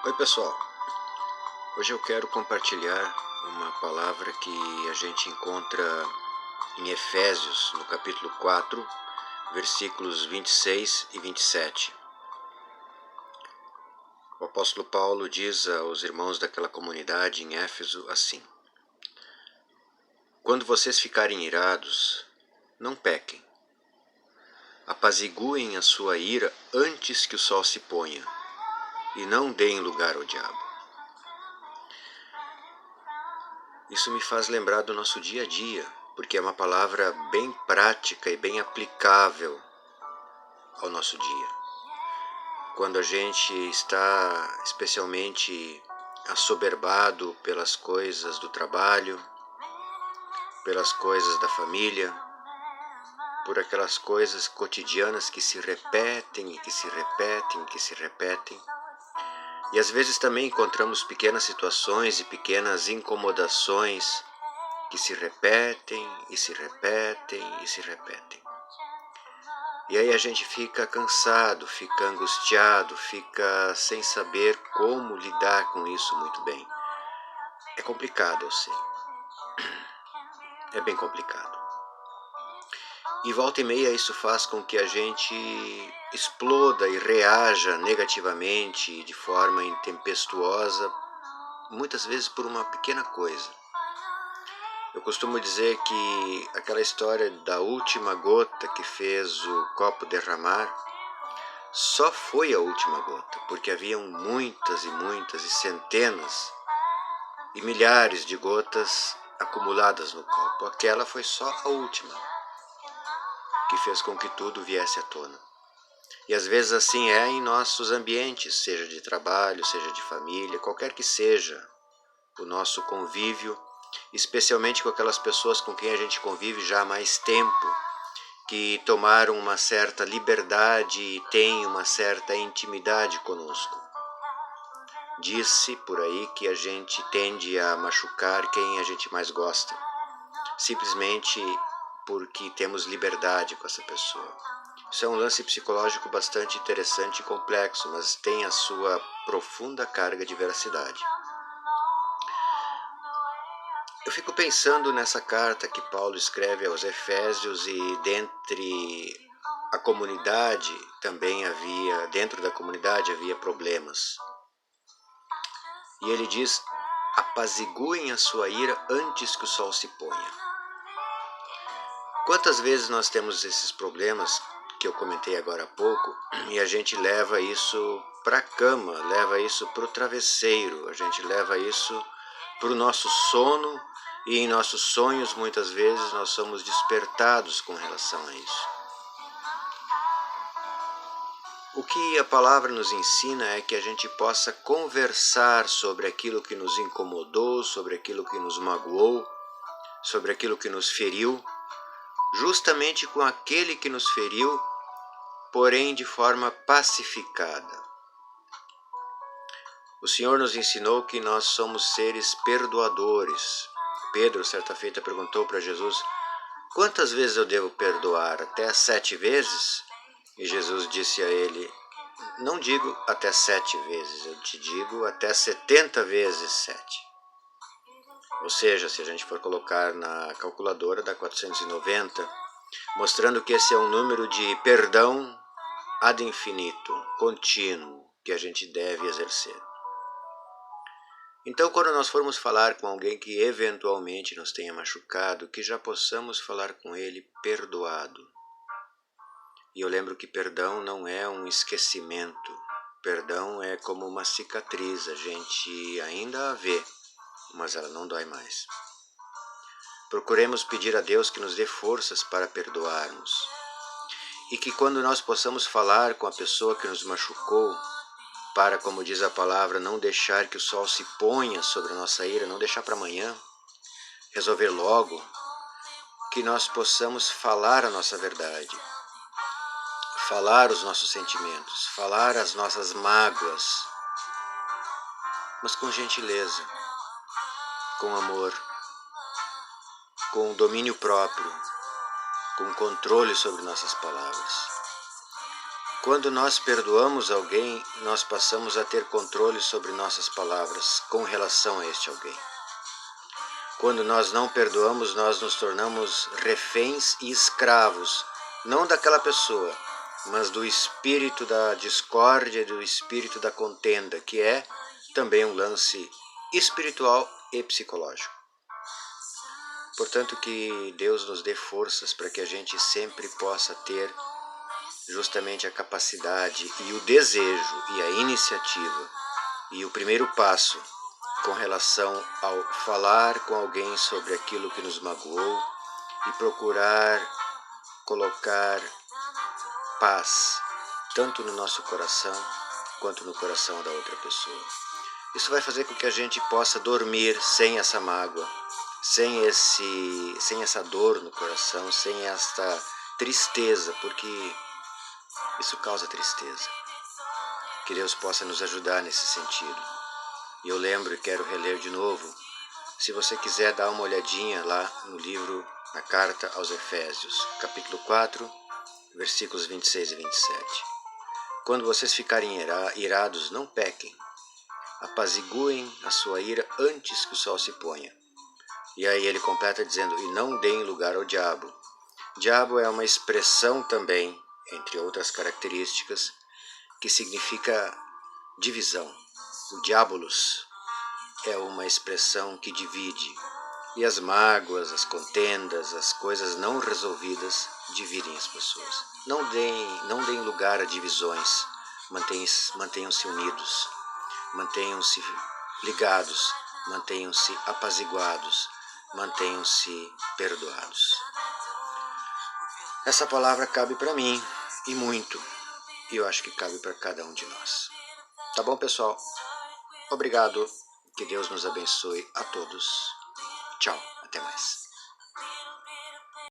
Oi pessoal, hoje eu quero compartilhar uma palavra que a gente encontra em Efésios, no capítulo 4, versículos 26 e 27. O apóstolo Paulo diz aos irmãos daquela comunidade em Éfeso assim: Quando vocês ficarem irados, não pequem. Apaziguem a sua ira antes que o sol se ponha, e não deem lugar ao diabo. Isso me faz lembrar do nosso dia a dia, porque é uma palavra bem prática e bem aplicável ao nosso dia. Quando a gente está especialmente assoberbado pelas coisas do trabalho, pelas coisas da família, por aquelas coisas cotidianas que se repetem e que se repetem e que se repetem. E às vezes também encontramos pequenas situações e pequenas incomodações que se repetem e se repetem e se repetem. E aí a gente fica cansado, fica angustiado, fica sem saber como lidar com isso muito bem. É complicado, eu sei. É bem complicado. E volta e meia isso faz com que a gente exploda e reaja negativamente e de forma intempestuosa, muitas vezes por uma pequena coisa. Eu costumo dizer que aquela história da última gota que fez o copo derramar só foi a última gota, porque haviam muitas e muitas e centenas e milhares de gotas acumuladas no copo. Aquela foi só a última, que fez com que tudo viesse à tona. E às vezes assim é em nossos ambientes, seja de trabalho, seja de família, qualquer que seja o nosso convívio, especialmente com aquelas pessoas com quem a gente convive já há mais tempo, que tomaram uma certa liberdade e têm uma certa intimidade conosco. Diz-se por aí que a gente tende a machucar quem a gente mais gosta, simplesmente porque temos liberdade com essa pessoa. Isso é um lance psicológico bastante interessante e complexo, mas tem a sua profunda carga de veracidade. Eu fico pensando nessa carta que Paulo escreve aos Efésios e a comunidade também dentro da comunidade havia problemas. E ele diz: apaziguem a sua ira antes que o sol se ponha. Quantas vezes nós temos esses problemas que eu comentei agora há pouco e a gente leva isso para a cama, leva isso para o travesseiro, a gente leva isso para o nosso sono e em nossos sonhos muitas vezes nós somos despertados com relação a isso. O que a palavra nos ensina é que a gente possa conversar sobre aquilo que nos incomodou, sobre aquilo que nos magoou, sobre aquilo que nos feriu, justamente com aquele que nos feriu, porém de forma pacificada. O Senhor nos ensinou que nós somos seres perdoadores. Pedro, certa feita, perguntou para Jesus: quantas vezes eu devo perdoar? Até 7 vezes? E Jesus disse a ele: não digo até 7 vezes, eu te digo até 70 vezes 7. Ou seja, se a gente for colocar na calculadora, dá 490, mostrando que esse é um número de perdão ad infinitum, contínuo, que a gente deve exercer. Então, quando nós formos falar com alguém que eventualmente nos tenha machucado, que já possamos falar com ele perdoado. E eu lembro que perdão não é um esquecimento. Perdão é como uma cicatriz, a gente ainda a vê, mas ela não dói mais. Procuremos pedir a Deus que nos dê forças para perdoarmos. E que quando nós possamos falar com a pessoa que nos machucou, para, como diz a palavra, não deixar que o sol se ponha sobre a nossa ira, não deixar para amanhã, resolver logo, que nós possamos falar a nossa verdade, falar os nossos sentimentos, falar as nossas mágoas, mas com gentileza, com amor, com domínio próprio, com controle sobre nossas palavras. Quando nós perdoamos alguém, nós passamos a ter controle sobre nossas palavras com relação a este alguém. Quando nós não perdoamos, nós nos tornamos reféns e escravos, não daquela pessoa, mas do espírito da discórdia, do espírito da contenda, que é também um lance espiritual e psicológico. Portanto, que Deus nos dê forças para que a gente sempre possa ter justamente a capacidade e o desejo e a iniciativa e o primeiro passo com relação ao falar com alguém sobre aquilo que nos magoou e procurar colocar paz tanto no nosso coração quanto no coração da outra pessoa. Isso vai fazer com que a gente possa dormir sem essa mágoa, sem essa dor no coração, sem esta tristeza, porque isso causa tristeza. Que Deus possa nos ajudar nesse sentido. E eu lembro e quero reler de novo. Se você quiser dar uma olhadinha lá no livro, na carta aos Efésios, capítulo 4, versículos 26 e 27. Quando vocês ficarem irados, não pequem. Apaziguem a sua ira antes que o sol se ponha. E aí ele completa dizendo, e não deem lugar ao diabo. Diabo é uma expressão também, entre outras características, que significa divisão. O diabolos é uma expressão que divide. E as mágoas, as contendas, as coisas não resolvidas dividem as pessoas. Não deem lugar a divisões. Mantenham-se unidos. Mantenham-se ligados. Mantenham-se apaziguados. Mantenham-se perdoados. Essa palavra cabe para mim, e muito. E eu acho que cabe para cada um de nós. Tá bom, pessoal? Obrigado. Que Deus nos abençoe a todos. Tchau. Até mais.